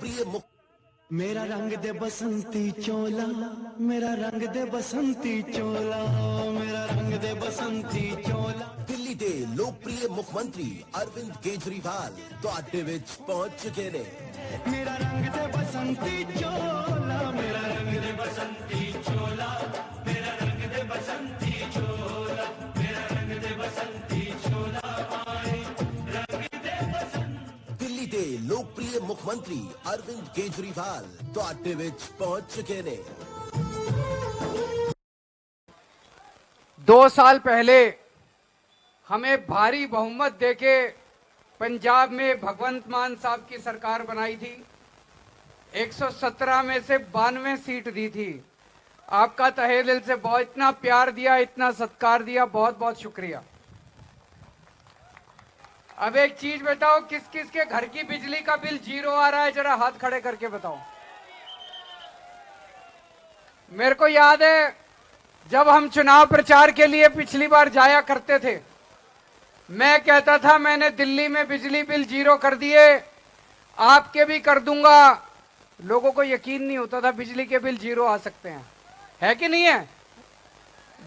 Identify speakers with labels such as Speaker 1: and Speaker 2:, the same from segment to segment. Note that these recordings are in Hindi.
Speaker 1: लोकप्रिय
Speaker 2: मेरा रंग दे बसंती चोला, मेरा रंग दे बसंती चोला, मेरा रंग दे बसंती चोला।
Speaker 1: दिल्ली दे लोकप्रिय मुख मंत्री अरविंद केजरीवाल ਤੁਹਾਡੇ ਵਿੱਚ ਪਹੁੰਚ ਚੁੱਕੇ ਨੇ।
Speaker 2: मेरा रंग दे बसंती चोला, मेरा रंग दे बसंती चोला, मेरा रंग दे बसंती चोला, मेरा रंग दे बसंती चोला, रंग दे बसंती।
Speaker 1: दिल्ली दे लोकप्रिय मुख मंत्री अरविंद केजरीवाल ਤੁਹਾਡੇ ਵਿੱਚ ਪਹੁੰਚ ਚੁੱਕੇ ਨੇ।
Speaker 3: 2 साल पहले हमें भारी बहुमत देके पंजाब में भगवंत मान साहब की सरकार बनाई थी। 117 में से 92 सीट दी थी। आपका तहे दिल से बहुत इतना प्यार दिया, इतना सत्कार दिया, बहुत बहुत शुक्रिया। अब एक चीज बताओ, किस किस के घर की बिजली का बिल 0 आ रहा है? जरा हाथ खड़े करके बताओ। मेरे को याद है जब हम चुनाव प्रचार के लिए पिछली बार जाया करते थे, मैं कहता था मैंने दिल्ली में बिजली बिल 0 कर दिए, आपके भी कर दूंगा। लोगों को यकीन नहीं होता था बिजली के बिल 0 आ सकते हैं। है कि नहीं है?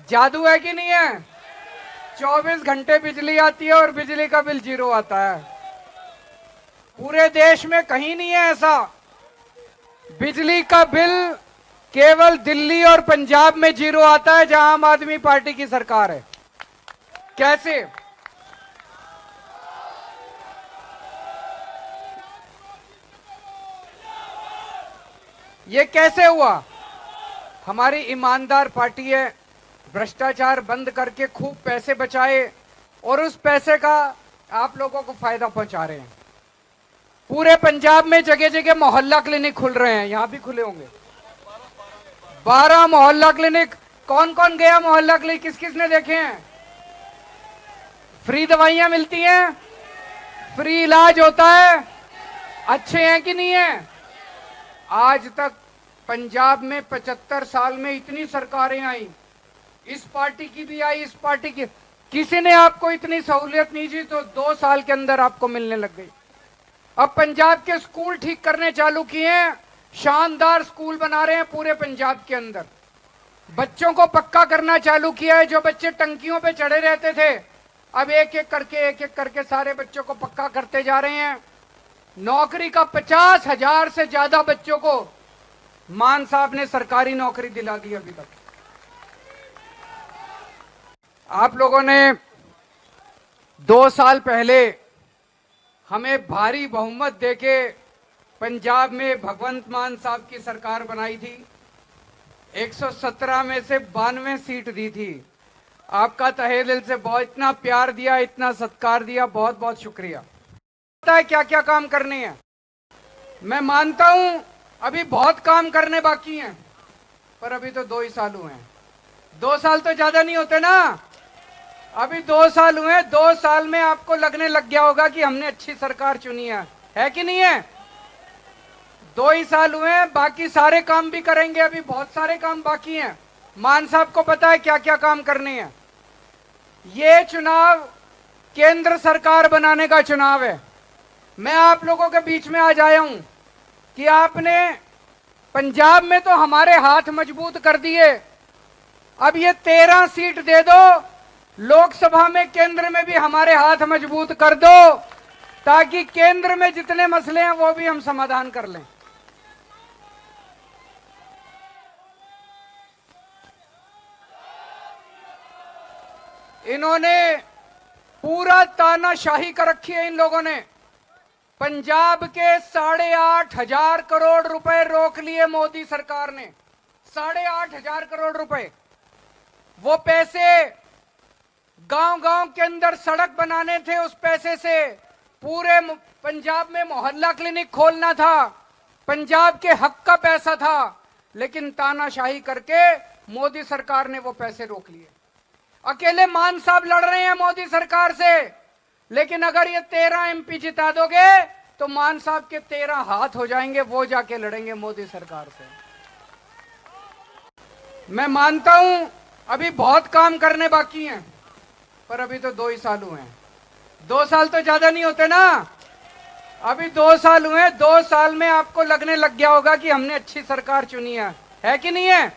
Speaker 3: जादू है कि नहीं है? 24 घंटे बिजली आती है और बिजली का बिल 0 आता है। पूरे देश में कहीं नहीं है ऐसा। बिजली का बिल केवल दिल्ली और पंजाब में 0 आता है जहां आम आदमी पार्टी की सरकार है। कैसे? ये कैसे हुआ? हमारी ईमानदार पार्टी है, भ्रष्टाचार बंद करके खूब पैसे बचाए और उस पैसे का आप लोगों को फायदा पहुंचा रहे हैं। पूरे पंजाब में जगह जगह मोहल्ला क्लिनिक खुल रहे हैं, यहां भी खुले होंगे 12 मोहल्ला क्लिनिक। कौन कौन गया मोहल्ला क्लिनिक? किस किस ने देखे हैं? फ्री दवाइयां मिलती हैं, फ्री इलाज होता है, अच्छे हैं कि नहीं है? आज तक पंजाब में 75 साल में इतनी सरकारें आई, इस पार्टी की भी आई, इस पार्टी की, किसी ने आपको इतनी सहूलियत नहीं दी तो 2 साल के अंदर आपको मिलने लग गई। अब पंजाब के स्कूल ठीक करने चालू किए हैं, शानदार स्कूल बना रहे हैं पूरे पंजाब के अंदर। बच्चों को पक्का करना चालू किया है। जो बच्चे टंकियों पे चढ़े रहते थे, अब एक एक करके सारे बच्चों को पक्का करते जा रहे हैं। नौकरी का 50,000 से ज्यादा बच्चों को मान साहब ने सरकारी नौकरी दिला दी अभी तक। आप लोगों ने 2 साल पहले हमें भारी बहुमत देके पंजाब में भगवंत मान साहब की सरकार बनाई थी। 117 में से 92 सीट दी थी। आपका तहे दिल से बहुत इतना प्यार दिया, इतना सत्कार दिया, बहुत बहुत शुक्रिया। पता है क्या क्या काम करने हैं? मैं मानता हूं अभी बहुत काम करने बाकी हैं, पर अभी तो 2 ही साल हुए हैं। 2 साल तो ज्यादा नहीं होते ना, अभी 2 साल हुए हैं। 2 साल में आपको लगने लग गया होगा कि हमने अच्छी सरकार चुनी है कि नहीं है? 2 ही साल हुए हैं, बाकी सारे काम भी करेंगे। अभी बहुत सारे काम बाकी हैं। मान साहब को पता है क्या क्या काम करने हैं। ये चुनाव केंद्र सरकार बनाने का चुनाव है। मैं आप लोगों के बीच में आज आया हूं कि आपने पंजाब में तो हमारे हाथ मजबूत कर दिए, अब ये 13 सीट दे दो, लोकसभा में केंद्र में भी हमारे हाथ मजबूत कर दो, ताकि केंद्र में जितने मसले हैं वो भी हम समाधान कर लें। इन्होंने पूरा तानाशाही कर रखी है। इन लोगों ने पंजाब के 8,500 करोड़ रुपए रोक लिए मोदी सरकार ने। 8,500 करोड़ रुपए, वो पैसे गांव-गांव के अंदर सड़क बनाने थे। उस पैसे से पूरे पंजाब में मोहल्ला क्लिनिक खोलना था, पंजाब के हक का पैसा था, लेकिन तानाशाही करके मोदी सरकार ने वो पैसे रोक लिए। अकेले मान साहब लड़ रहे हैं मोदी सरकार से, लेकिन अगर ये 13 एमपी जिता दोगे तो मान साहब के 13 हाथ हो जाएंगे, वो जाके लड़ेंगे मोदी सरकार से। मैं मानता हूं अभी बहुत काम करने बाकी हैं, पर अभी तो 2 ही साल हुए हैं। 2 साल तो ज्यादा नहीं होते ना, अभी 2 साल हुए, 2 साल में आपको लगने लग गया होगा कि हमने अच्छी सरकार चुनी है कि नहीं है?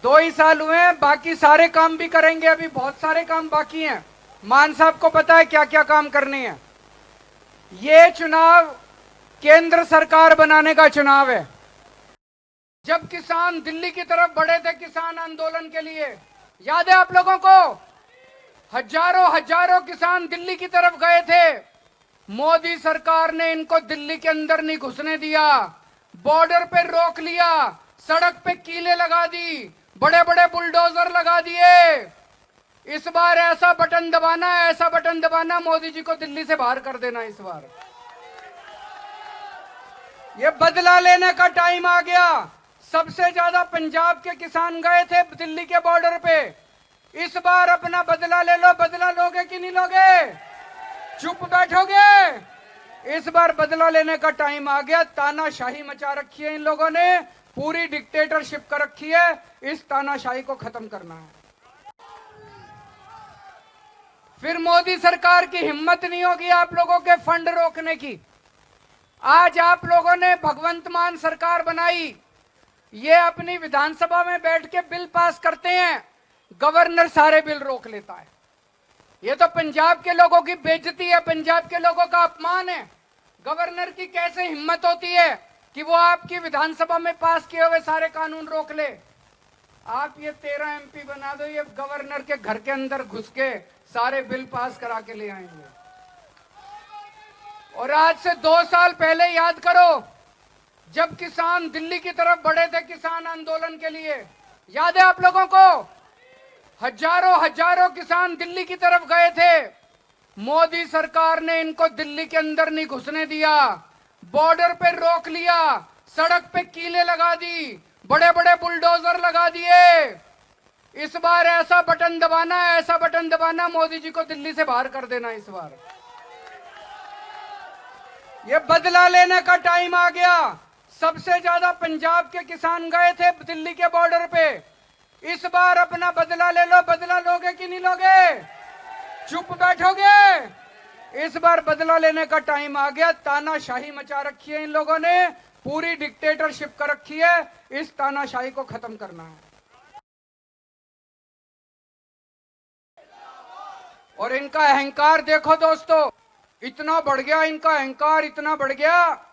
Speaker 3: 2 ही साल हुए हैं, बाकी सारे काम भी करेंगे, अभी बहुत सारे काम बाकी हैं। मान साहब को पता है क्या क्या काम करने हैं। ये चुनाव केंद्र सरकार बनाने का चुनाव है। जब किसान दिल्ली की तरफ बढ़े थे किसान आंदोलन के लिए, याद है आप लोगों को? हजारों किसान दिल्ली की तरफ गए थे। मोदी सरकार ने इनको दिल्ली के अंदर नहीं घुसने दिया, बॉर्डर पे रोक लिया, सड़क पे कीले लगा दी, बड़े बड़े बुलडोजर लगा दिए। इस बार ऐसा बटन दबाना, मोदी जी को दिल्ली से बाहर कर देना। इस बार ये बदला लेने का टाइम आ गया। सबसे ज्यादा पंजाब के किसान गए थे दिल्ली के बॉर्डर पे। इस बार अपना बदला ले लो। बदला लोगे कि नहीं लोगे? चुप बैठोगे? इस बार बदला लेने का टाइम आ गया। तानाशाही मचा रखी है इन लोगों ने, पूरी डिक्टेटरशिप कर रखी है। इस तानाशाही को खत्म करना है। फिर मोदी सरकार की हिम्मत नहीं होगी आप लोगों के फंड रोकने की। आज आप लोगों ने भगवंत मान सरकार बनाई, ये अपनी विधानसभा में बैठ के बिल पास करते हैं, गवर्नर सारे बिल रोक लेता है। ये तो पंजाब के लोगों की बेइज्जती है, पंजाब के लोगों का अपमान है। गवर्नर की कैसे हिम्मत होती है कि वो आपकी विधानसभा में पास किए हुए सारे कानून रोक ले? आप ये 13 MP बना दो, ये गवर्नर के घर के अंदर घुस के सारे बिल पास करा के ले आएंगे। और आज से 2 साल पहले याद करो, जब किसान दिल्ली की तरफ बढ़े थे किसान आंदोलन के लिए, याद है आप लोगों को? हजारों किसान दिल्ली की तरफ गए थे। मोदी सरकार ने इनको दिल्ली के अंदर नहीं घुसने दिया, बॉर्डर पे रोक लिया, सड़क पे कीले लगा दी, बड़े बड़े बुलडोजर लगा दिए। इस बार ऐसा बटन दबाना, मोदी जी को दिल्ली से बाहर कर देना। इस बार ये बदला लेने का टाइम आ गया। सबसे ज्यादा पंजाब के किसान गए थे दिल्ली के बॉर्डर पे। इस बार अपना बदला ले लो। बदला लोगे कि नहीं लोगे? चुप बैठोगे? इस बार बदला लेने का टाइम आ गया। तानाशाही मचा रखी है इन लोगों ने, पूरी डिक्टेटरशिप कर रखी है। इस तानाशाही को खत्म करना है। और इनका अहंकार देखो दोस्तों, इतना बढ़ गया इनका अहंकार, इतना बढ़ गया।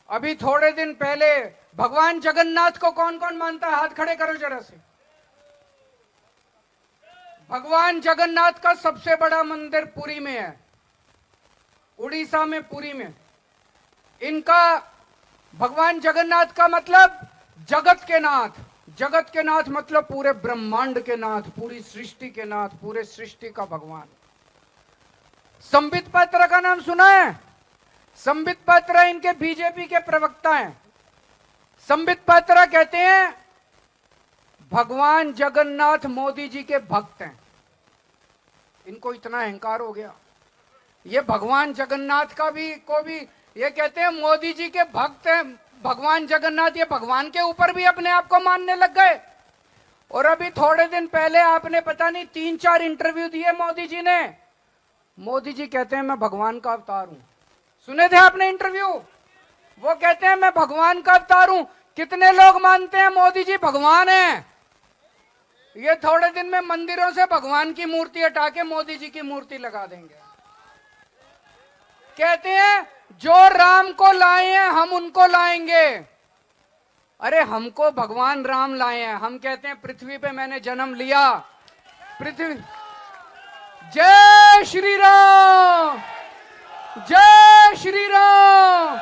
Speaker 3: अभी थोड़े दिन पहले भगवान जगन्नाथ को कौन कौन मानता है? हाथ खड़े करो जरा से। भगवान जगन्नाथ का सबसे बड़ा मंदिर पुरी में है, उड़ीसा में, पुरी में। इनका भगवान जगन्नाथ का मतलब जगत के नाथ। जगत के नाथ मतलब पूरे ब्रह्मांड के नाथ, पूरी सृष्टि के नाथ, पूरे सृष्टि का भगवान। संबित पात्रा का नाम सुना है? संबित पात्रा इनके बीजेपी के प्रवक्ता हैं। संबित पात्रा कहते हैं भगवान जगन्नाथ मोदी जी के भक्त हैं। इनको इतना अहंकार हो गया, ये भगवान जगन्नाथ को भी ये कहते हैं मोदी जी के भक्त हैं भगवान जगन्नाथ। ये भगवान के ऊपर भी अपने आप को मानने लग गए। और अभी थोड़े दिन पहले आपने पता नहीं 3-4 इंटरव्यू दिए मोदी जी ने। मोदी जी कहते हैं मैं भगवान का अवतार हूं। सुने थे आपने इंटरव्यू? वो कहते हैं मैं भगवान का अवतार हूं। कितने लोग मानते हैं मोदी जी भगवान हैं? ये थोड़े दिन में मंदिरों से भगवान की मूर्ति हटा के मोदी जी की मूर्ति लगा देंगे। कहते हैं जो राम को लाए हैं हम उनको लाएंगे। अरे हमको भगवान राम लाए हैं। हम कहते हैं पृथ्वी पे मैंने जन्म लिया। पृथ्वी, जय श्री राम, जय श्री राम,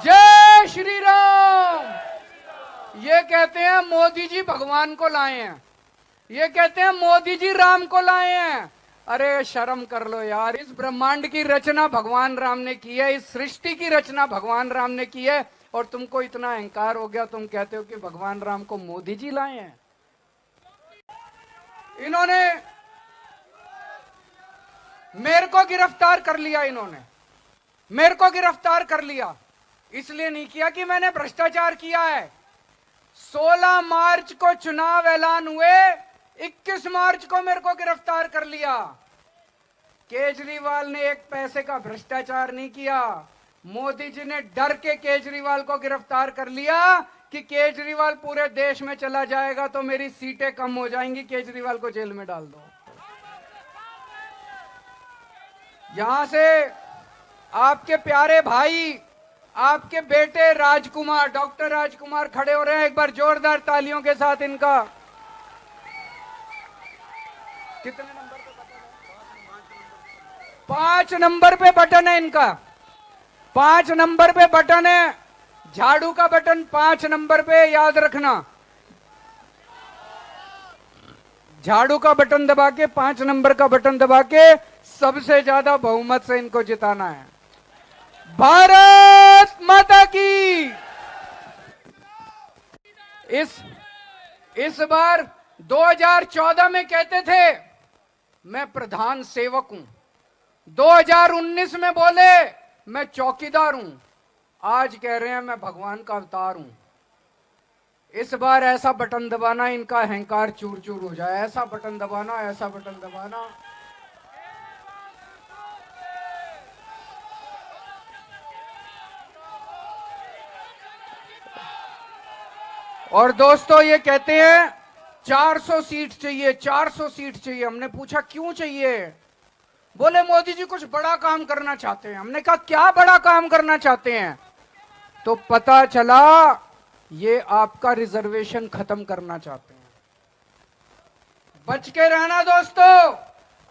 Speaker 3: जय श्री राम। ये कहते हैं मोदी जी भगवान को लाए हैं। ये कहते हैं मोदी जी राम को लाए हैं। अरे शर्म कर लो यार, इस ब्रह्मांड की रचना भगवान राम ने की है, इस सृष्टि की रचना भगवान राम ने की है। और तुमको इतना अहंकार हो गया, तुम कहते हो कि भगवान राम को मोदी जी लाए हैं। इन्होंने मेरे को गिरफ्तार कर लिया। इन्होंने मेरे को गिरफ्तार कर लिया, इसलिए नहीं किया कि मैंने भ्रष्टाचार किया है। 16 मार्च को चुनाव ऐलान हुए, 21 मार्च को मेरे को गिरफ्तार कर लिया। केजरीवाल ने एक पैसे का भ्रष्टाचार नहीं किया। मोदी जी ने डर के केजरीवाल को गिरफ्तार कर लिया कि केजरीवाल पूरे देश में चला जाएगा तो मेरी सीटें कम हो जाएंगी, केजरीवाल को जेल में डाल दो। यहां से आपके प्यारे भाई, आपके बेटे राजकुमार, डॉक्टर राजकुमार खड़े हो रहे हैं। एक बार जोरदार तालियों के साथ इनका। कितने नंबर पे बटन है? 5 नंबर पे बटन है इनका। 5 नंबर पे बटन है, झाड़ू का बटन 5 नंबर पे, याद रखना। झाड़ू का बटन दबा के, 5 नंबर का बटन दबा के सबसे ज्यादा बहुमत से इनको जिताना है। भारत माता की। इस बार 2014 में कहते थे मैं प्रधान सेवक हूं, 2019 में बोले मैं चौकीदार हूं, आज कह रहे हैं मैं भगवान का अवतार हूं। इस बार ऐसा बटन दबाना इनका अहंकार चूर चूर हो जाए, ऐसा बटन दबाना, ऐसा बटन दबाना। और दोस्तों ये कहते हैं 400 सीट चाहिए, 400 सीट चाहिए। हमने पूछा क्यों चाहिए? बोले मोदी जी कुछ बड़ा काम करना चाहते हैं। हमने कहा क्या बड़ा काम करना चाहते हैं? तो पता चला ये आपका रिजर्वेशन खत्म करना चाहते हैं। बच के रहना दोस्तों।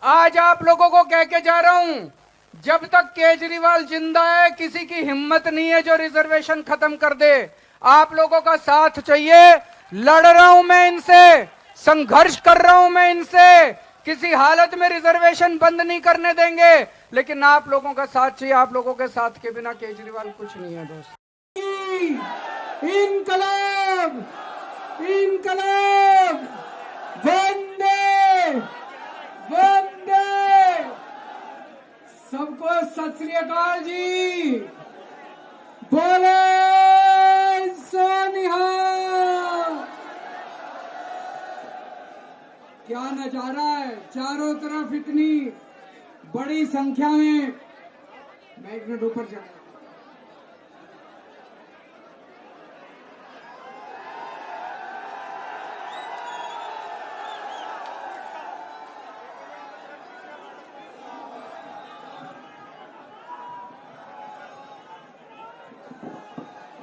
Speaker 3: आज आप लोगों को कह के जा रहा हूं, जब तक केजरीवाल जिंदा है किसी की हिम्मत नहीं है जो रिजर्वेशन खत्म कर दे। आप लोगों का साथ चाहिए। लड़ रहा हूं मैं इनसे, संघर्ष कर रहा हूं मैं इनसे, किसी हालत में रिजर्वेशन बंद नहीं करने देंगे, लेकिन आप लोगों का साथ चाहिए। आप लोगों के साथ के बिना केजरीवाल कुछ नहीं है दोस्त।
Speaker 4: इनकलाब, इनकलाब, वंदे वंदे। सबको सत श्री अकाल जी। बोले सोनिहाल। क्या नजारा है, चारों तरफ इतनी बड़ी संख्या में। मैं 1 मिनट ऊपर जा।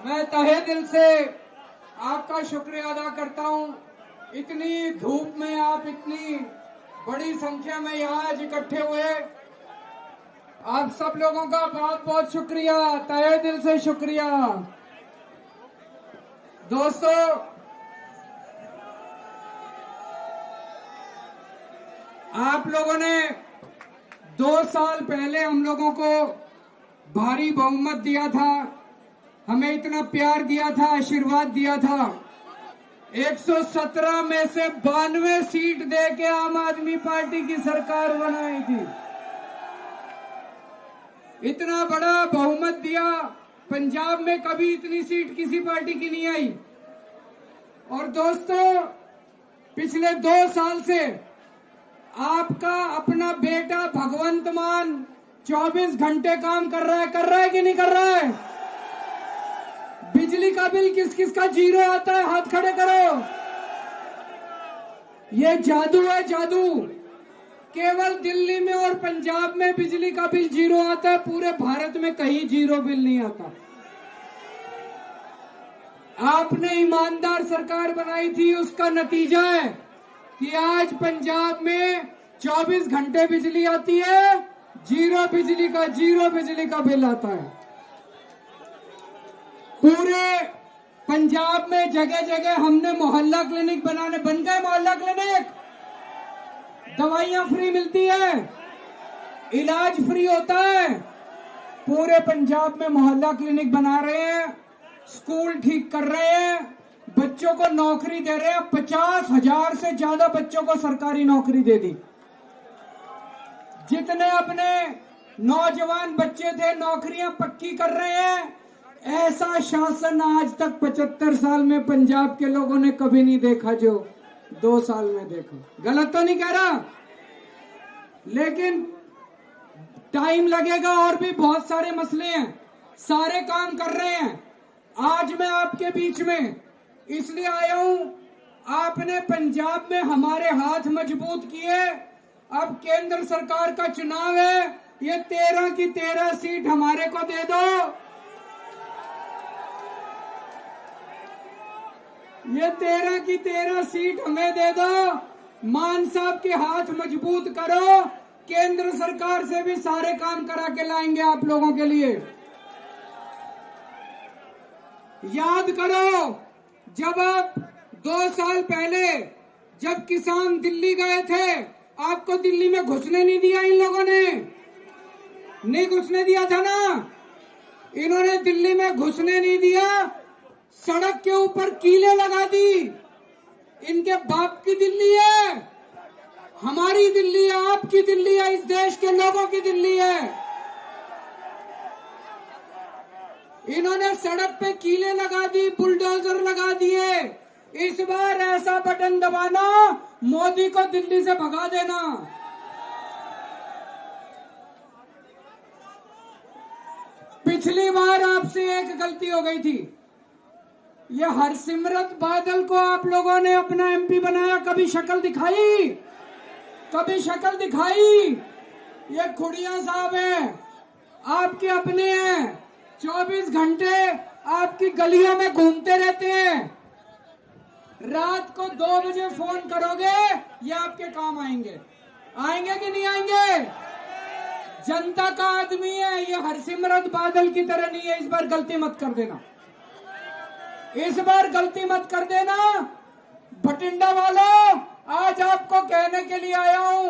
Speaker 4: मैं तहे दिल से आपका शुक्रिया अदा करता हूं। इतनी धूप में आप इतनी बड़ी संख्या में यहाँ आज इकट्ठे हुए, आप सब लोगों का बहुत बहुत शुक्रिया, तहे दिल से शुक्रिया। दोस्तों, आप लोगों ने 2 साल पहले हम लोगों को भारी बहुमत दिया था, हमें इतना प्यार दिया था, आशीर्वाद दिया था। 117 में से 92 सीट देके आम आदमी पार्टी की सरकार बनाई थी। इतना बड़ा बहुमत दिया, पंजाब में कभी इतनी सीट किसी पार्टी की नहीं आई। और दोस्तों, पिछले 2 साल से आपका अपना बेटा भगवंत मान 24 घंटे काम कर रहा है कि नहीं कर रहा है? बिजली का बिल किस किस का जीरो आता है? हाथ खड़े करो। ये जादू है, जादू। केवल दिल्ली में और पंजाब में बिजली का बिल जीरो आता है, पूरे भारत में कहीं जीरो बिल नहीं आता। आपने ईमानदार सरकार बनाई थी, उसका नतीजा है कि आज पंजाब में 24 घंटे बिजली आती है, जीरो बिजली का बिल आता है। पूरे पंजाब में जगह जगह हमने मोहल्ला क्लिनिक बन गए मोहल्ला क्लिनिक। दवाइयां फ्री मिलती है, इलाज फ्री होता है। पूरे पंजाब में मोहल्ला क्लिनिक बना रहे हैं, स्कूल ठीक कर रहे हैं, बच्चों को नौकरी दे रहे हैं। 50,000 से ज्यादा बच्चों को सरकारी नौकरी दे दी। जितने अपने नौजवान बच्चे थे नौकरियां पक्की कर रहे हैं। ऐसा शासन आज तक 75 साल में पंजाब के लोगों ने कभी नहीं देखा जो 2 साल में देखा। गलत तो नहीं कह रहा, लेकिन टाइम लगेगा, और भी बहुत सारे मसले हैं, सारे काम कर रहे हैं। आज मैं आपके बीच में इसलिए आया हूं, आपने पंजाब में हमारे हाथ मजबूत किए। अब केंद्र सरकार का चुनाव है, ये 13 की 13 सीट हमारे को दे दो। ये 13 की 13 सीट हमें दे दो। मान साहब के हाथ मजबूत करो, केंद्र सरकार से भी सारे काम करा के लाएंगे आप लोगों के लिए। याद करो, जब आप 2 साल पहले जब किसान दिल्ली गए थे, आपको दिल्ली में घुसने नहीं दिया इन लोगों ने, नहीं घुसने दिया था ना। इन्होंने दिल्ली में घुसने नहीं दिया, सड़क के ऊपर कीले लगा दी। इनके बाप की दिल्ली है, हमारी दिल्ली है, आपकी दिल्ली है, इस देश के लोगों की दिल्ली है। इन्होंने सड़क पे कीले लगा दी, बुलडोजर लगा दिए। इस बार ऐसा बटन दबाना, मोदी को दिल्ली से भगा देना। पिछली बार आपसे एक गलती हो गई थी, ये हरसिमरत बादल को आप लोगों ने अपना एमपी बनाया, कभी शक्ल दिखाई? कभी शक्ल दिखाई? ये खुड़िया साहब हैं, आपके अपने हैं, 24 घंटे आपकी गलियों में घूमते रहते हैं। रात को 2 बजे फोन करोगे, ये आपके काम आएंगे। आएंगे कि नहीं आएंगे? जनता का आदमी है, ये हरसिमरत बादल की तरह नहीं है। इस बार गलती मत कर देना, इस बार गलती मत कर देना। बठिंडा वालों, आज आपको कहने के लिए आया हूं,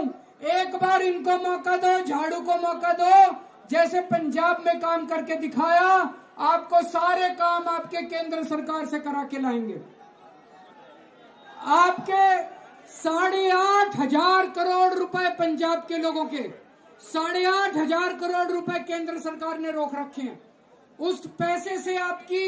Speaker 4: एक बार इनको मौका दो, झाड़ू को मौका दो। जैसे पंजाब में काम करके दिखाया, आपको सारे काम आपके केंद्र सरकार से करा के लाएंगे। आपके 8,500 करोड़ रुपए पंजाब के लोगों के 8,500 करोड़ रुपए केंद्र सरकार ने रोक रखे हैं। उस पैसे से आपकी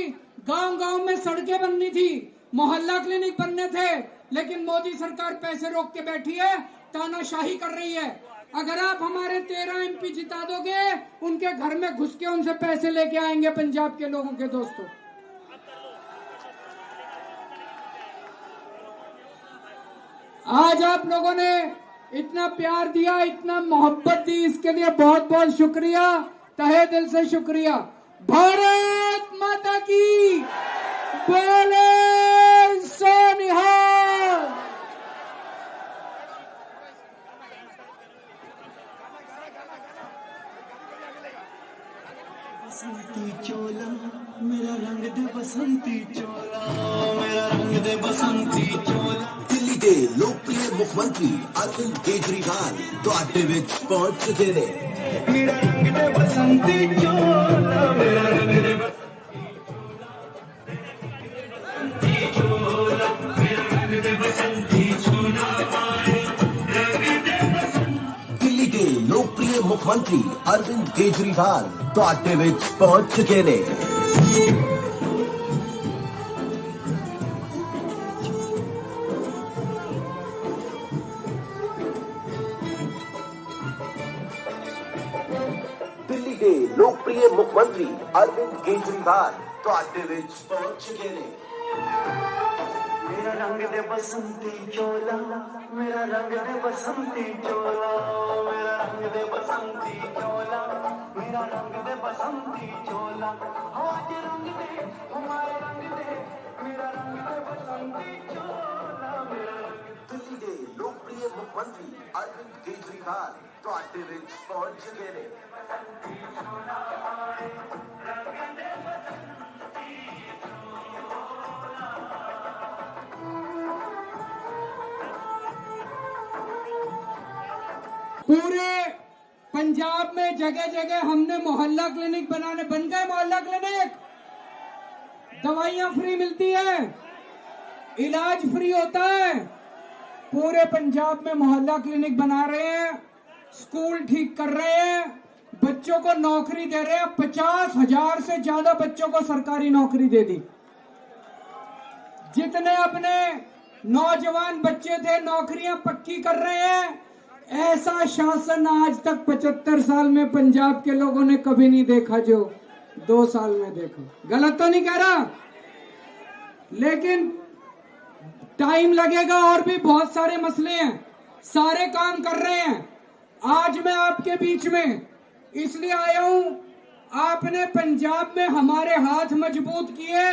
Speaker 4: गांव-गांव में सड़कें बननी थी, मोहल्ला क्लिनिक बनने थे, लेकिन मोदी सरकार पैसे रोक के बैठी है, तानाशाही कर रही है। अगर आप हमारे 13 एमपी जिता दोगे, उनके घर में घुस के उनसे पैसे लेके आएंगे पंजाब के लोगों के। दोस्तों, आज आप लोगों ने इतना प्यार दिया, इतना मोहब्बत दी, इसके लिए बहुत बहुत शुक्रिया, तहे दिल से शुक्रिया। भारत माता की बोले सोनिहाल।
Speaker 2: बसंती चोला मेरा रंग दे, बसंती चोला मेरा रंग दे, बसंती चोला।
Speaker 1: दिल्ली के लोकप्रिय मुख्यमंत्री अरविंद केजरीवाल ਤੁਹਾਡੇ ਵਿੱਚ ਪਹੁੰਚ ਚੁੱਕੇ ਨੇ।
Speaker 2: मेरा रंग दे बसंती चोला, मेरा रंग दे
Speaker 1: दिल्ली के लोकप्रिय मुख्यमंत्री अरविंद केजरीवाल ਤੁਹਾਡੇ ਵਿੱਚ ਪਹੁੰਚ ਚੁੱਕੇ ਨੇ। दिल्ली के लोकप्रिय मुख्यमंत्री अरविंद केजरीवाल ਤੁਹਾਡੇ ਵਿੱਚ ਪਹੁੰਚ ਚੁੱਕੇ ਨੇ।
Speaker 2: मेरा रंग दे बसंती चोला, मेरा रंग दे बसंती चोला, मेरा रंग दे बसंती चोला, मेरा रंग दे बसंती चोला। आज रंग दे हमारे रंग दे, मेरा रंग दे बसंती चोला, मेरा रंग।
Speaker 1: दिल्ली के लोकप्रिय मुख्यमंत्री अरविंद केजरीवाल ਤੁਹਾਡੇ ਵਿੱਚ ਪਹੁੰਚ ਚੁੱਕੇ ਨੇ।
Speaker 4: पूरे पंजाब में जगह जगह हमने मोहल्ला क्लिनिक बनाने, बन गए मोहल्ला क्लिनिक। दवाइयां फ्री मिलती है, इलाज फ्री होता है। पूरे पंजाब में मोहल्ला क्लिनिक बना रहे हैं, स्कूल ठीक कर रहे हैं, बच्चों को नौकरी दे रहे हैं। 50,000 से ज्यादा बच्चों को सरकारी नौकरी दे दी। जितने अपने नौजवान बच्चे थे, नौकरियां पक्की कर रहे हैं। ऐसा शासन आज तक 75 साल में पंजाब के लोगों ने कभी नहीं देखा जो 2 साल में देखा। गलत तो नहीं कह रहा, लेकिन टाइम लगेगा और भी बहुत सारे मसले हैं, सारे काम कर रहे हैं। आज मैं आपके बीच में इसलिए आया हूं, आपने पंजाब में हमारे हाथ मजबूत किए।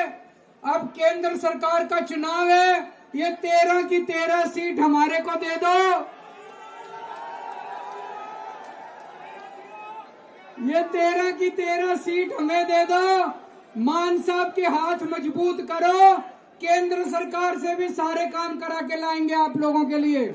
Speaker 4: अब केंद्र सरकार का चुनाव है, ये 13 की 13 सीट हमारे को दे दो। ये 13 की 13 सीट हमें दे दो। मान साहब के हाथ मजबूत करो, केंद्र सरकार से भी सारे काम करा के लाएंगे आप लोगों के लिए।